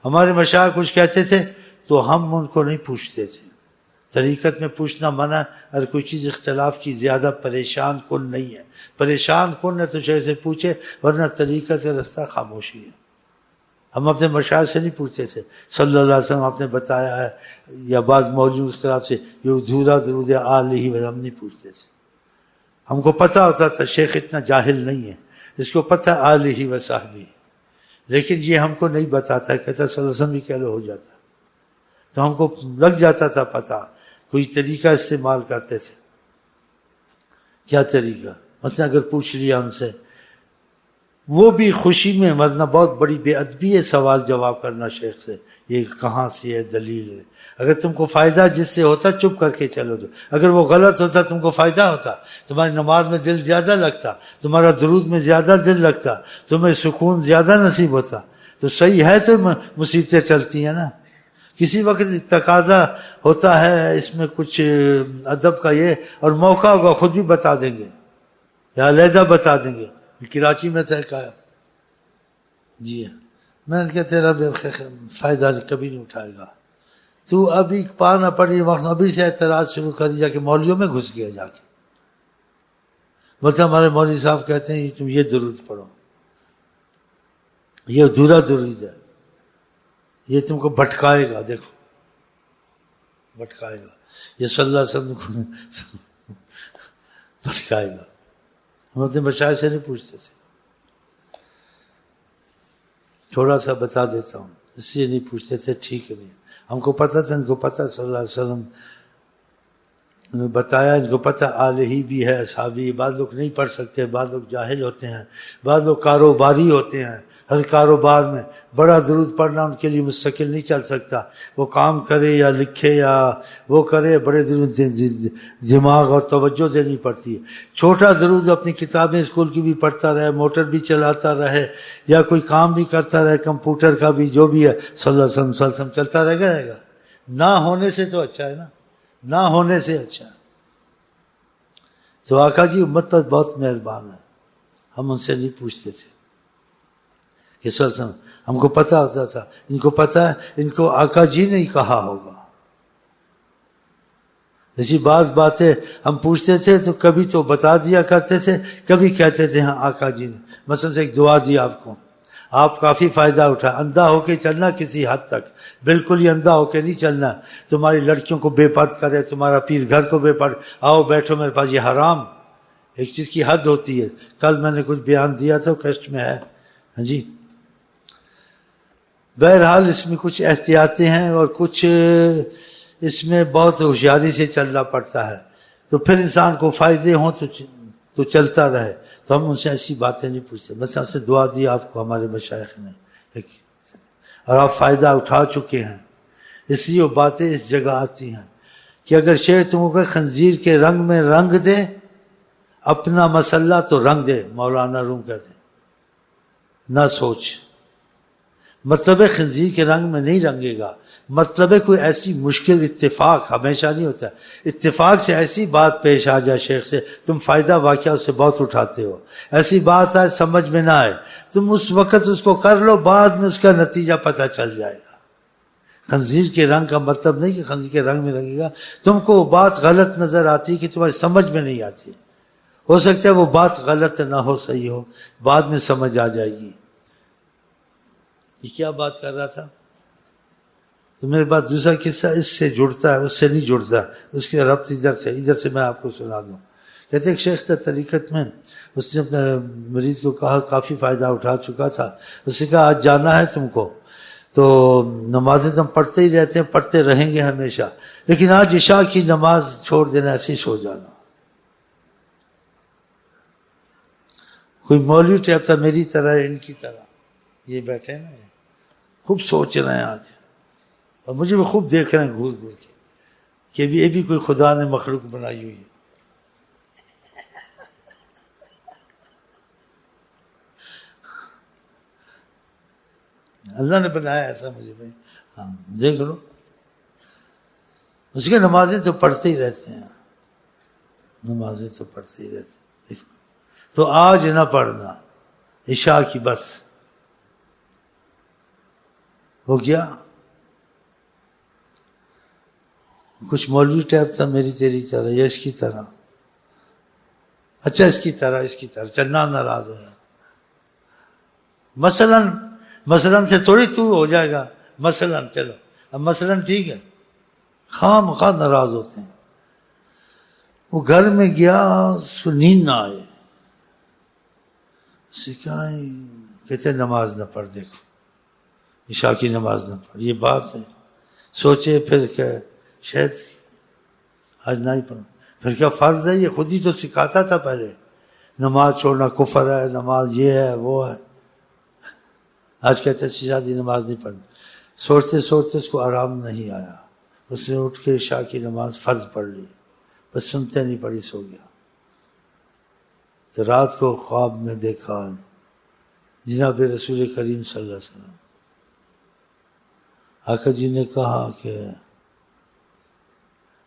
ہمارے مشائخ کچھ کہتے تھے تو ہم ان کو نہیں پوچھتے تھے. طریقت میں پوچھنا منع، اگر کوئی چیز اختلاف کی زیادہ پریشان کن نہیں ہے، پریشان کن ہے تو شیخ سے پوچھے، ورنہ طریقت کا رستہ خاموشی ہے. ہم اپنے مشائخ سے نہیں پوچھتے تھے صلی اللہ علیہ وسلم آپ نے بتایا ہے، یا بعض مولویوں کی طرف سے یہ ادھورا درود آلہ و ہم نہیں پوچھتے تھے. ہم کو پتہ ہوتا تھا شیخ اتنا جاہل نہیں ہے، اس کو پتہ آلہ و صحبہ، لیکن یہ ہم کو نہیں بتاتا، کہتا صلی اللہ علیہ وسلم بھی کہہ لو ہو جاتا. تو ہم کو لگ جاتا تھا پتہ، کوئی طریقہ استعمال کرتے تھے. کیا طریقہ؟ مثلا اگر پوچھ لیا ان سے، وہ بھی خوشی میں، ورنہ بہت بڑی بے ادبی ہے سوال جواب کرنا شیخ سے، یہ کہاں سے ہے دلیل ہے. اگر تم کو فائدہ جس سے ہوتا چپ کر کے چلو دو، اگر وہ غلط ہوتا تم کو فائدہ ہوتا، تمہاری نماز میں دل زیادہ لگتا، تمہارا درود میں زیادہ دل لگتا، تمہیں سکون زیادہ نصیب ہوتا. تو صحیح ہے تو مصیبتیں چلتی ہیں نا. کسی وقت تقاضا ہوتا ہے اس میں کچھ ادب کا، یہ اور موقع ہوگا خود بھی بتا دیں گے یا علیحدہ بتا دیں گے. کراچی میں تھا کہا جی میں نے کہا تیرا فائدہ کبھی نہیں اٹھائے گا، تو ابھی پا نہ پڑی وقت ابھی سے اعتراض شروع کر دیا کہ مولویوں میں گھس گیا جا کے. بولتے ہمارے مولوی صاحب کہتے ہیں تم یہ درود پڑھو، یہ ادھورا درود ہے، یہ تم کو بھٹکائے گا. دیکھو بھٹکائے گا، یہ صلی اللہ علیہ وسلم کو بھٹکائے گا. ہم اپنے مشائخ سے نہیں پوچھتے تھے. تھوڑا سا بتا دیتا ہوں، اس لیے نہیں پوچھتے تھے ٹھیک ہے. نہیں ہم کو پتہ تھا، ان کو پتہ صلی اللہ علیہ وسلم نے بتایا، ان کو پتہ آلہ بھی ہے اصحابی. بعض لوگ نہیں پڑھ سکتے، بعض لوگ جاہل ہوتے ہیں، بعض لوگ کاروباری ہوتے ہیں. ہر کاروبار میں بڑا درود پڑھنا ان کے لیے مستقل نہیں چل سکتا. وہ کام کرے یا لکھے یا وہ کرے، بڑے درود دماغ اور توجہ دینی پڑتی ہے. چھوٹا درود اپنی کتابیں اسکول کی بھی پڑھتا رہے، موٹر بھی چلاتا رہے، یا کوئی کام بھی کرتا رہے، کمپیوٹر کا بھی جو بھی ہے، صلی اللہ علیہ وسلم چلتا رہے گا. نہ ہونے سے تو اچھا ہے نا، نہ ہونے سے اچھا ہے. تو آقا جی امت پر بہت مہربان ہے، ہم ان سے نہیں پوچھتے تھے کہ صلی اللہ علیہ وسلم. ہم کو پتہ ہوتا تھا، ان کو پتہ ہے ان کو آقا جی نے ہی کہا ہوگا. ایسی بعض باتیں ہم پوچھتے تھے تو کبھی تو بتا دیا کرتے تھے، کبھی کہتے تھے ہاں آقا جی نے. مثلا سے ایک دعا دی آپ کو، آپ کافی فائدہ اٹھا. اندھا ہو کے چلنا کسی حد تک، بالکل ہی اندھا ہو کے نہیں چلنا. تمہاری لڑکیوں کو بے پرد کرے، تمہارا پیر گھر کو بے پرد، آؤ بیٹھو میرے پاس، یہ حرام. ایک چیز کی حد ہوتی ہے. کل میں نے کچھ بیان دیا تھا، کشٹ میں ہے. ہاں جی، بہرحال اس میں کچھ احتیاطیں ہیں اور کچھ اس میں بہت ہوشیاری سے چلنا پڑتا ہے. تو پھر انسان کو فائدے ہوں تو چلتا رہے. تو ہم ان سے ایسی باتیں نہیں پوچھتے. بس آپ سے دعا دی آپ کو ہمارے مشائخ نے، اور آپ فائدہ اٹھا چکے ہیں، اس لیے وہ باتیں اس جگہ آتی ہیں کہ اگر شیخ تم کو خنزیر کے رنگ میں رنگ دے اپنا مسئلہ تو رنگ دے. مولانا روم کہتے ہیں نہ سوچ. مطلب خنزیر کے رنگ میں نہیں رنگے گا، مطلب کوئی ایسی مشکل اتفاق ہمیشہ نہیں ہوتا. اتفاق سے ایسی بات پیش آ جائے شیخ سے، تم فائدہ واقعہ اس سے بہت اٹھاتے ہو. ایسی بات آئے سمجھ میں نہ آئے، تم اس وقت اس کو کر لو، بعد میں اس کا نتیجہ پتہ چل جائے گا. خنزیر کے رنگ کا مطلب نہیں کہ خنزیر کے رنگ میں رنگے گا. تم کو وہ بات غلط نظر آتی کہ تمہاری سمجھ میں نہیں آتی، ہو سکتا ہے وہ بات غلط نہ ہو، صحیح ہو، بعد میں سمجھ آ جائے گی. یہ کیا بات کر رہا تھا؟ تو میرے پاس دوسرا قصہ اس سے جڑتا ہے، اس سے نہیں جڑتا، اس کے ربط ادھر سے میں آپ کو سنا دوں. کہتے ایک شیخ تھا طریقت میں، اس نے اپنے مریض کو کہا، کافی فائدہ اٹھا چکا تھا، اس نے کہا آج جانا ہے تم کو، تو نمازیں تو ہم پڑھتے ہی رہتے ہیں، پڑھتے رہیں گے ہمیشہ، لیکن آج عشاء کی نماز چھوڑ دینا، ایسے ہی سو جانا. کوئی مولوی ٹائپ تھا، میری طرح ان کی طرح، یہ بیٹھے ہیں نا، خوب سوچ رہے ہیں آج، اور مجھے بھی خوب دیکھ رہے ہیں گھور گھور کے کہ یہ بھی کوئی خدا نے مخلوق بنائی ہوئی ہے. اللہ نے بنایا ایسا مجھے بھائی. ہاں دیکھ لو، اس کی نمازیں تو پڑھتے ہی رہتے ہیں، نمازیں تو پڑھتے ہی رہتے ہیں. تو آج نہ پڑھنا عشاء کی بس. ہو گیا. کچھ مولوی ٹائپ تھا میری تیری طرح یا اس کی طرح. اچھا اس کی طرح چلنا ناراض ہو جائے. مثلاً سے تھوڑی تو ہو جائے گا. مثلاً چلو اب مثلاً ٹھیک ہے. خواہ ناراض ہوتے ہیں. وہ گھر میں گیا, اس کو نیند نہ آئے. اس نے کہا کہتے نماز نہ پڑھ, دیکھو عشاء کی نماز نہ پڑھ, یہ بات ہے. سوچے پھر کہ شاید آج نہ ہی پڑھوں. پھر کیا فرض ہے, یہ خود ہی تو سکھاتا تھا پہلے, نماز چھوڑنا کفر ہے, نماز یہ ہے وہ ہے. آج کہتے شادی نماز نہیں پڑھنی. سوچتے اس کو آرام نہیں آیا. اس نے اٹھ کے عشاء کی نماز فرض پڑھ لی, بس سنتے نہیں پڑھی, سو گیا. تو رات کو خواب میں دیکھا جناب رسول کریم صلی اللہ علیہ وسلم. آقا جی نے کہا کہ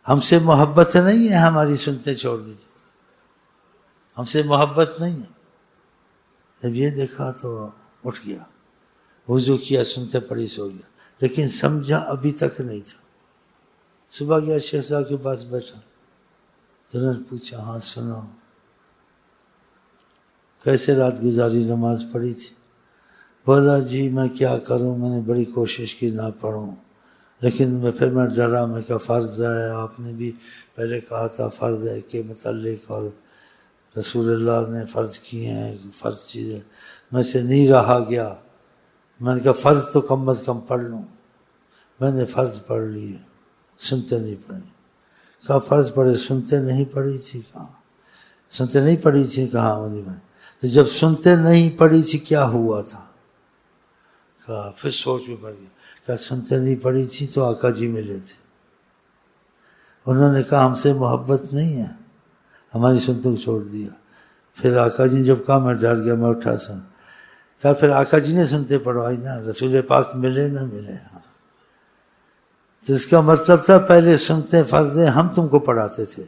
ہم سے محبت نہیں ہے, ہماری سنتے چھوڑ دیجیے, ہم سے محبت نہیں ہے. جب یہ دیکھا تو اٹھ گیا, وضو کیا, سنتے پڑھی, سو گیا. لیکن سمجھا ابھی تک نہیں تھا. صبح گیا شیخ صاحب کے پاس بیٹھا, تو انہوں نے پوچھا ہاں سنو کیسے رات گزاری, نماز پڑھی تھی؟ بولا جی میں کیا کروں, میں نے بڑی کوشش کی نہ پڑھوں, لیکن میں ڈرا, میں کہا فرض ہے, آپ نے بھی پہلے کہا تھا فرض ہے کے متعلق, اور رسول اللہ نے فرض کیے ہیں, فرض چیزیں میں سے نہیں رہا گیا. میں نے کہا فرض تو کم از کم پڑھ لوں. میں نے فرض پڑھ لی ہے, سنتے نہیں پڑھی. کہا فرض پڑھے, سنتے نہیں پڑھی تھی. کہاں سنتے نہیں پڑھی تھی, کہاں وہ نہیں پڑھی. تو جب سنتے نہیں پڑھی تھی کیا ہوا تھا؟ کہا پھر سوچ میں پڑ گیا. کہا سنتے نہیں پڑھی تھی تو آقا جی ملے تھے, انہوں نے کہا ہم سے محبت نہیں ہے, ہماری سنتوں کو چھوڑ دیا. پھر آقا جی جب کہا میں ڈر گیا, میں اٹھا سن. کہا پھر آقا جی نے سنتے پڑھوائی نا, رسول پاک ملے نہ ملے. ہاں تو اس کا مطلب تھا پہلے سنتے فرض ہم تم کو پڑھاتے تھے,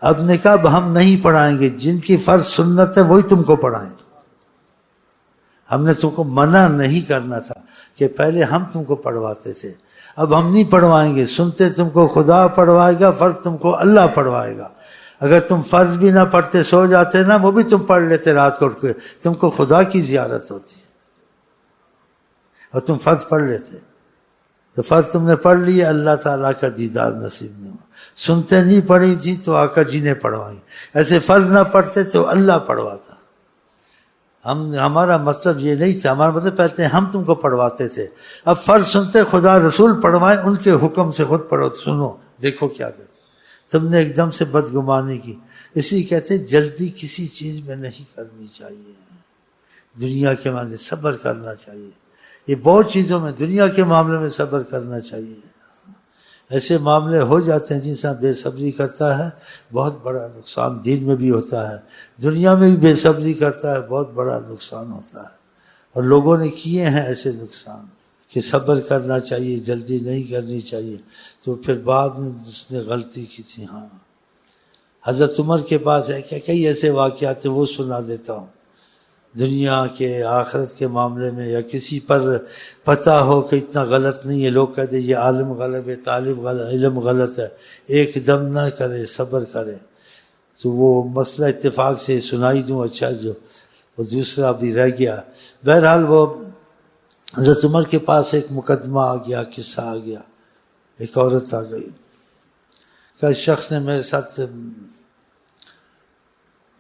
اب نے کہا اب ہم نہیں پڑھائیں گے, جن کی فرض سنت ہے وہی تم کو پڑھائیں. ہم نے تم کو منع نہیں کرنا تھا کہ پہلے ہم تم کو پڑھواتے تھے, اب ہم نہیں پڑھوائیں گے. سنتے تم کو خدا پڑھوائے گا, فرض تم کو اللہ پڑھوائے گا. اگر تم فرض بھی نہ پڑھتے سو جاتے نا, وہ بھی تم پڑھ لیتے رات کو اٹھ کے, تم کو خدا کی زیارت ہوتی اور تم فرض پڑھ لیتے. تو فرض تم نے پڑھ لی, اللہ تعالیٰ کا دیدار نصیب نہیں ہوا. سنتے نہیں پڑھی تھی تو آقا جی نے پڑھوائی. ایسے فرض نہ پڑھتے تو اللہ پڑھواتا. ہمارا مطلب یہ نہیں تھا, ہمارا مطلب پہلے ہم تم کو پڑھواتے تھے, اب فرض سنتے خدا رسول پڑھوائیں, ان کے حکم سے خود پڑھو. سنو دیکھو کیا کہ تم نے ایک دم سے بدگمانی کی. اسی کہتے جلدی کسی چیز میں نہیں کرنی چاہیے. دنیا کے معاملے صبر کرنا چاہیے. یہ بہت چیزوں میں دنیا کے معاملے میں صبر کرنا چاہیے. ایسے معاملے ہو جاتے ہیں جنسا بے صبری کرتا ہے بہت بڑا نقصان دین میں بھی ہوتا ہے, دنیا میں بھی بے صبری کرتا ہے بہت بڑا نقصان ہوتا ہے. اور لوگوں نے کیے ہیں ایسے نقصان کہ صبر کرنا چاہیے, جلدی نہیں کرنی چاہیے. تو پھر بعد میں جس نے غلطی کی تھی. ہاں حضرت عمر کے پاس ہے کئی ایسے واقعات ہیں, وہ سنا دیتا ہوں. دنیا کے آخرت کے معاملے میں یا کسی پر پتہ ہو کہ اتنا غلط نہیں ہے, لوگ کہتے ہیں یہ عالم غلط ہے, طالب غلط, علم غلط ہے, ایک دم نہ کرے, صبر کرے. تو وہ مسئلہ اتفاق سے سنائی دوں, اچھا جو وہ دوسرا بھی رہ گیا. بہرحال وہ حضرت عمر کے پاس ایک مقدمہ آ گیا, قصہ آ گیا. ایک عورت آ گئی کہ اس شخص نے میرے ساتھ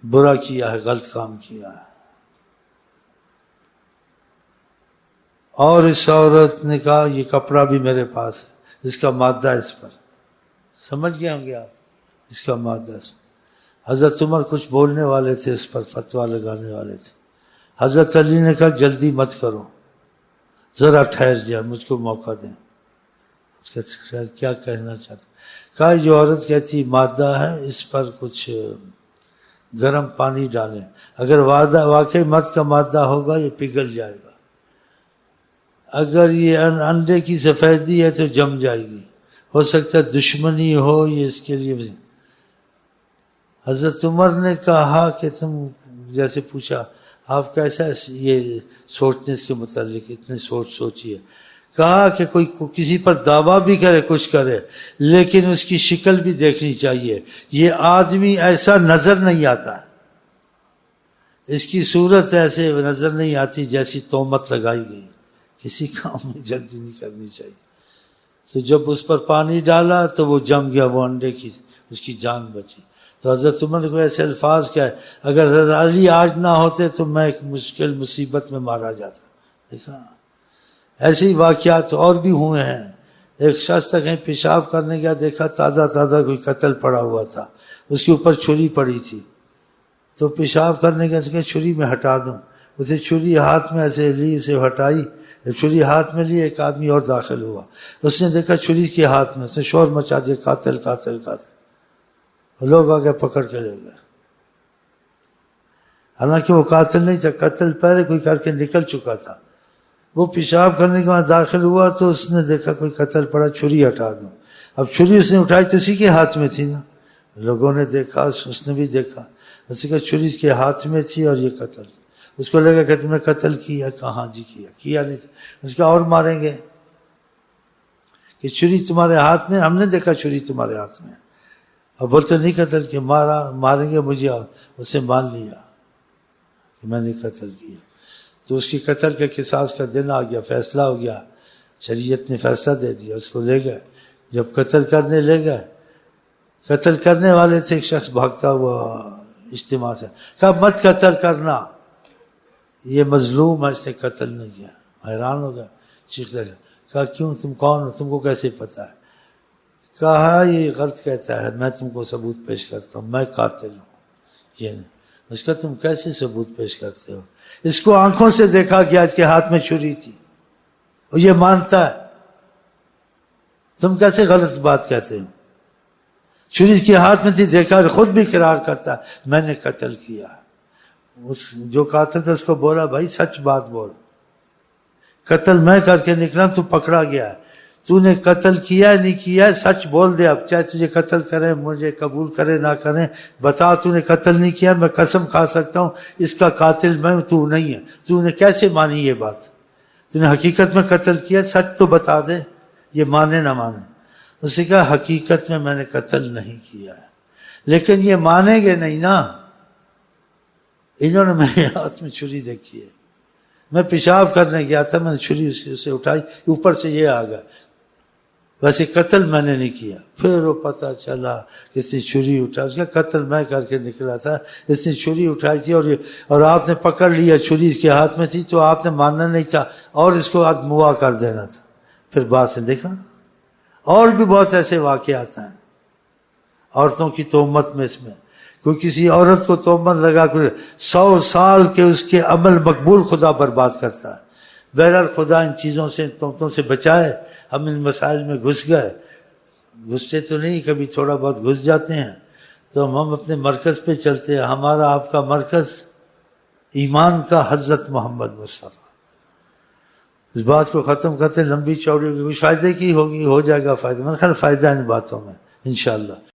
برا کیا ہے, غلط کام کیا ہے. اور اس عورت نے کہا یہ کپڑا بھی میرے پاس ہے, اس کا مادہ اس پر. سمجھ گئے ہوں گے آپ, اس کا مادہ اس پر. حضرت عمر کچھ بولنے والے تھے, اس پر فتویٰ لگانے والے تھے. حضرت علی نے کہا جلدی مت کرو, ذرا ٹھہر جائے, مجھ کو موقع دیں. اس کا کیا کہنا چاہتے؟ کہا جو عورت کہتی مادہ ہے, اس پر کچھ گرم پانی ڈالیں, اگر واقعی مرد کا مادہ ہوگا یہ پگھل جائے گا, اگر یہ انڈے کی سفیدی ہے تو جم جائے گی, ہو سکتا ہے دشمنی ہو یہ اس کے لیے. حضرت عمر نے کہا کہ تم جیسے پوچھا آپ کیسا یہ سوچتے اس کے متعلق اتنے سوچیے. کہا کہ کوئی کسی پر دعویٰ بھی کرے کچھ کرے لیکن اس کی شکل بھی دیکھنی چاہیے. یہ آدمی ایسا نظر نہیں آتا، اس کی صورت ایسے نظر نہیں آتی جیسی تہمت لگائی گئی. کسی کام میں جلدی نہیں کرنی چاہیے. تو جب اس پر پانی ڈالا تو وہ جم گیا، وہ انڈے کی اس کی جان بچی. تو حضرت عمر کو ایسے الفاظ کیا ہے، اگر حضرت علی آج نہ ہوتے تو میں ایک مشکل مصیبت میں مارا جاتا. دیکھا ایسے ہی واقعات اور بھی ہوئے ہیں. ایک شخص تک کہیں پیشاب کرنے گیا، دیکھا تازہ کوئی قتل پڑا ہوا تھا، اس کے اوپر چھری پڑی تھی. تو پیشاب کرنے گیا کہ چھری میں ہٹا دوں. اسے چھری ہاتھ میں ایسے لی، اسے ہٹائی. چھری ہاتھ میں لی، ایک آدمی اور داخل ہوا. اس نے دیکھا چھری کے ہاتھ میں، اس نے شور مچا دیا، قاتل قاتل قاتل. لوگ آگے پکڑ کے لے گئے. حالانکہ وہ قاتل نہیں تھا، قتل پہلے کوئی کر کے نکل چکا تھا. وہ پیشاب کرنے کے بعد داخل ہوا تو اس نے دیکھا کوئی قتل پڑا، چھری ہٹا دوں. اب چھری اس نے اٹھائی تو اسی کے ہاتھ میں تھی نا. لوگوں نے دیکھا، اس نے بھی دیکھا، اس کا چھری اس کے ہاتھ میں تھی اور یہ قتل. اس کو لگا کہ تم نے قتل کیا. کہاں جی کیا نہیں. اس کا اور ماریں گے کہ چھری تمہارے ہاتھ میں، ہم نے دیکھا چھری تمہارے ہاتھ میں. اور بولتے نہیں قتل کیا، ماریں گے مجھے. اور اسے مان لیا کہ میں نے قتل کیا. تو اس کی قتل کے قصاص کا دن آ گیا، فیصلہ ہو گیا. شریعت نے فیصلہ دے دیا، اس کو لے گئے. جب قتل کرنے لے گئے، قتل کرنے والے سے ایک شخص بھاگتا ہوا اجتماع سے، کہا مت قتل کرنا، یہ مظلوم ہے، اس نے قتل نہیں کیا. حیران ہو گیا، چیختا گیا. کہا کیوں، تم کون ہو، تم کو کیسے پتا ہے؟ کہا یہ غلط کہتا ہے، میں تم کو ثبوت پیش کرتا ہوں، میں قاتل ہوں. یہ نہیں. اس کا تم کیسے ثبوت پیش کرتے ہو؟ اس کو آنکھوں سے دیکھا گیا، اس کے ہاتھ میں چھری تھی اور یہ مانتا ہے. تم کیسے غلط بات کہتے ہو؟ چھری اس کے ہاتھ میں تھی، دیکھا، اور خود بھی اقرار کرتا میں نے قتل کیا. اس جو قاتل تھا اس کو بولا بھائی سچ بات بول، قتل میں کر کے نکلا، تو پکڑا گیا ہے. تو نے قتل کیا نہیں کیا، سچ بول دے. اب چاہے تجھے قتل کریں، مجھے قبول کرے نہ کریں، بتا تو نے قتل نہیں کیا. میں قسم کھا سکتا ہوں اس کا قاتل میں ہوں، تو نہیں ہے. تو نے کیسے مانی یہ بات؟ تو نے حقیقت میں قتل کیا، سچ تو بتا دے. یہ مانے نہ مانے. اس نے کہا حقیقت میں نے قتل نہیں کیا ہے. لیکن یہ مانیں گے نہیں نا. انہوں نے میرے ہاتھ میں چھری دیکھی ہے، میں پیشاب کرنے گیا تھا، میں نے چھری اسے اٹھائی، اوپر سے یہ آ گیا. ویسے قتل میں نے نہیں کیا. پھر وہ پتہ چلا کہ اس نے چھری اٹھا، اس کا قتل میں کر کے نکلا تھا، اس نے چھری اٹھائی تھی. اور آپ نے پکڑ لیا، چھری اس کے ہاتھ میں تھی، تو آپ نے ماننا نہیں تھا اور اس کو موا کر دینا تھا. پھر بات سے دیکھا. اور بھی بہت ایسے واقعات ہیں عورتوں کی تہمت میں. اس میں کوئی کسی عورت کو تہمت لگا کر 100 سال کے اس کے عمل مقبول خدا برباد کرتا ہے. بہرحال خدا ان چیزوں سے، ان تہمتوں سے بچائے. ہم ان مسائل میں گھس گئے، گھستے تو نہیں، کبھی تھوڑا بہت گھس جاتے ہیں. تو ہم اپنے مرکز پہ چلتے ہیں. ہمارا آپ کا مرکز ایمان کا حضرت محمد مصطفیٰ. اس بات کو ختم کرتے، لمبی چوڑی ہوگی، کوئی فائدے کی ہوگی، ہو جائے گا فائدہ. میں نے خیال فائدہ ان باتوں میں انشاءاللہ.